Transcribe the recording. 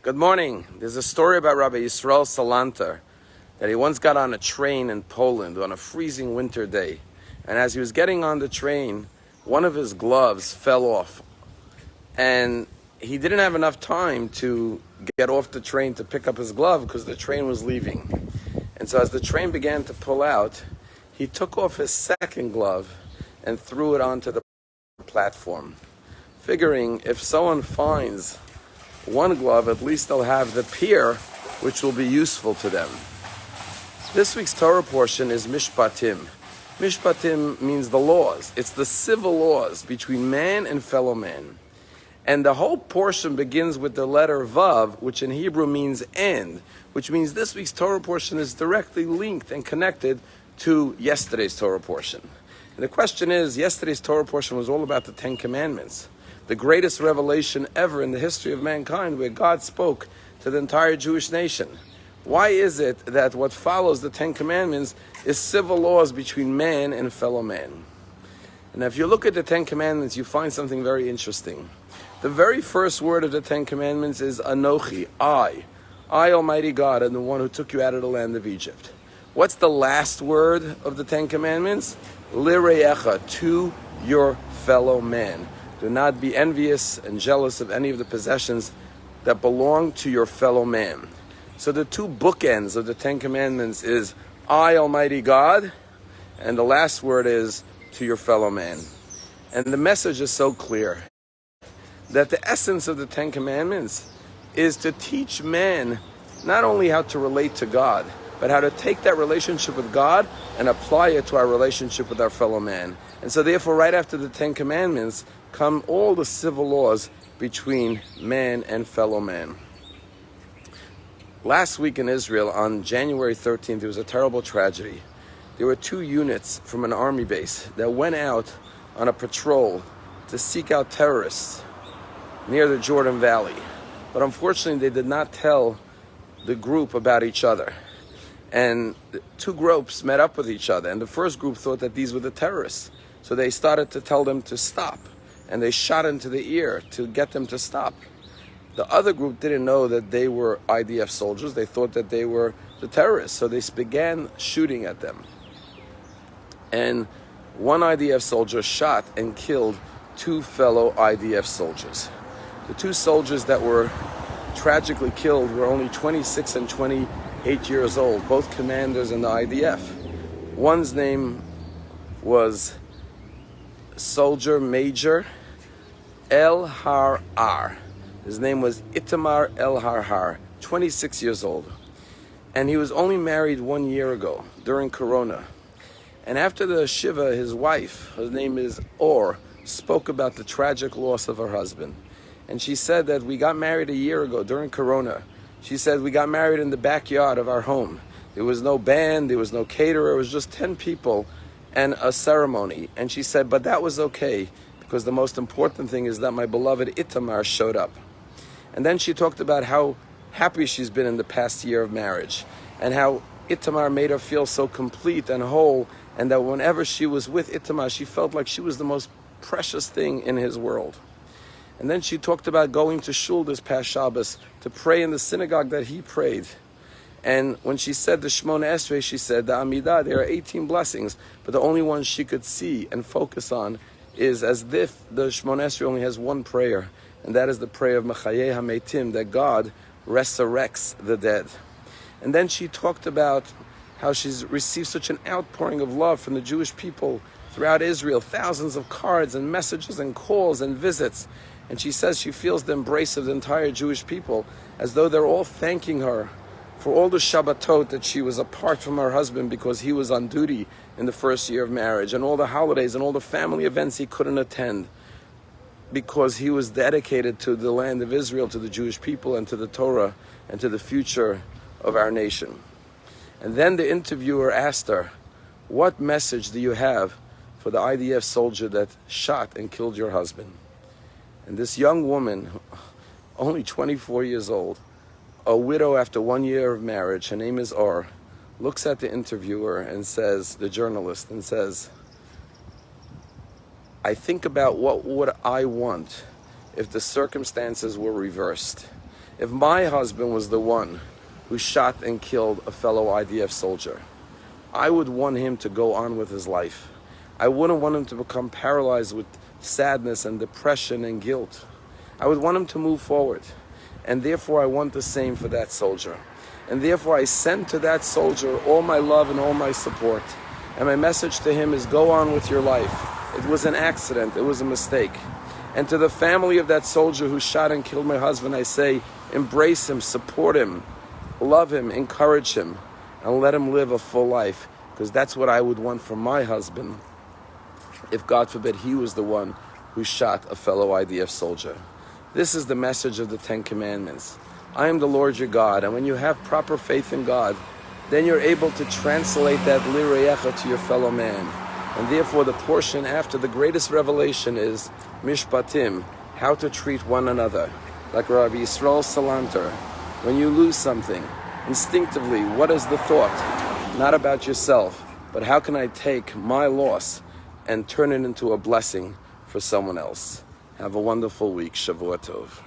Good morning. There's a story about Rabbi Yisrael Salanter that he once got on a train in Poland on a freezing winter day. And as he was getting on the train, one of his gloves fell off. And he didn't have enough time to get off the train to pick up his glove because the train was leaving. And so as the train began to pull out, he took off his second glove and threw it onto the platform, figuring if someone finds one glove, at least they'll have the pair, which will be useful to them. This week's Torah portion is Mishpatim. Mishpatim means the laws. It's the civil laws between man and fellow man. And the whole portion begins with the letter Vav, which in Hebrew means and, which means this week's Torah portion is directly linked and connected to yesterday's Torah portion. And the question is, yesterday's Torah portion was all about the Ten Commandments, the greatest revelation ever in the history of mankind, where God spoke to the entire Jewish nation. Why is it that what follows the Ten Commandments is civil laws between man and fellow man? And if you look at the Ten Commandments, you find something very interesting. The very first word of the Ten Commandments is Anochi, I, Almighty God, am the one who took you out of the land of Egypt. What's the last word of the Ten Commandments? Lireyecha, to your fellow man. Do not be envious and jealous of any of the possessions that belong to your fellow man. So the two bookends of the Ten Commandments is I, Almighty God, and the last word is to your fellow man. And the message is so clear that the essence of the Ten Commandments is to teach man not only how to relate to God, but how to take that relationship with God and apply it to our relationship with our fellow man. And so therefore, right after the Ten Commandments come all the civil laws between man and fellow man. Last week in Israel, on January 13th, there was a terrible tragedy. There were two units from an army base that went out on a patrol to seek out terrorists near the Jordan Valley. But unfortunately, they did not tell the group about each other. And the two groups met up with each other. And the first group thought that these were the terrorists. So they started to tell them to stop. And they shot into the ear to get them to stop. The other group didn't know that they were IDF soldiers. They thought that they were the terrorists. So they began shooting at them. And one IDF soldier shot and killed two fellow IDF soldiers. The two soldiers that were tragically killed were only 26 and 28 years old, both commanders in the IDF. One's name was Soldier Major El Har. His name was Itamar El Har, 26 years old. And he was only married 1 year ago, during Corona. And after the Shiva, his wife, her name is Or, spoke about the tragic loss of her husband. And she said that we got married a year ago, during Corona. She said we got married in the backyard of our home. There was no band, there was no caterer, it was just 10 people and a ceremony. And she said, but that was okay, because the most important thing is that my beloved Itamar showed up. And then she talked about how happy she's been in the past year of marriage, and how Itamar made her feel so complete and whole, and that whenever she was with Itamar, she felt like she was the most precious thing in his world. And then she talked about going to shul this past Shabbos to pray in the synagogue that he prayed. And when she said the Shmona Esrei, she said the Amidah, there are 18 blessings, but the only one she could see and focus on is as if the Shmona Esrei only has one prayer, and that is the prayer of Mechayeh HaMeitim, that God resurrects the dead. And then she talked about how she's received such an outpouring of love from the Jewish people throughout Israel, thousands of cards and messages and calls and visits. And she says she feels the embrace of the entire Jewish people, as though they're all thanking her for all the Shabbatot that she was apart from her husband because he was on duty in the first year of marriage, and all the holidays and all the family events he couldn't attend because he was dedicated to the land of Israel, to the Jewish people, and to the Torah, and to the future of our nation. And then the interviewer asked her, what message do you have for the IDF soldier that shot and killed your husband? And this young woman, only 24 years old, a widow after 1 year of marriage, her name is Or, looks at the interviewer and says, the journalist, and says, I think about what would I want if the circumstances were reversed. If my husband was the one who shot and killed a fellow IDF soldier, I would want him to go on with his life. I wouldn't want him to become paralyzed with sadness and depression and guilt. I would want him to move forward. And therefore I want the same for that soldier. And therefore I send to that soldier all my love and all my support. And my message to him is, go on with your life. It was an accident, it was a mistake. And to the family of that soldier who shot and killed my husband, I say, embrace him, support him, love him, encourage him, and let him live a full life. Because that's what I would want for my husband, if God forbid he was the one who shot a fellow IDF soldier. This is the message of the 10 Commandments. I am the Lord your God, and when you have proper faith in God, then you're able to translate that lireyecha to your fellow man. And therefore the portion after the greatest revelation is mishpatim, how to treat one another. Like Rabbi Yisrael Salanter, when you lose something, instinctively, what is the thought? Not about yourself, but how can I take my loss and turn it into a blessing for someone else? Have a wonderful week. Shavua Tov.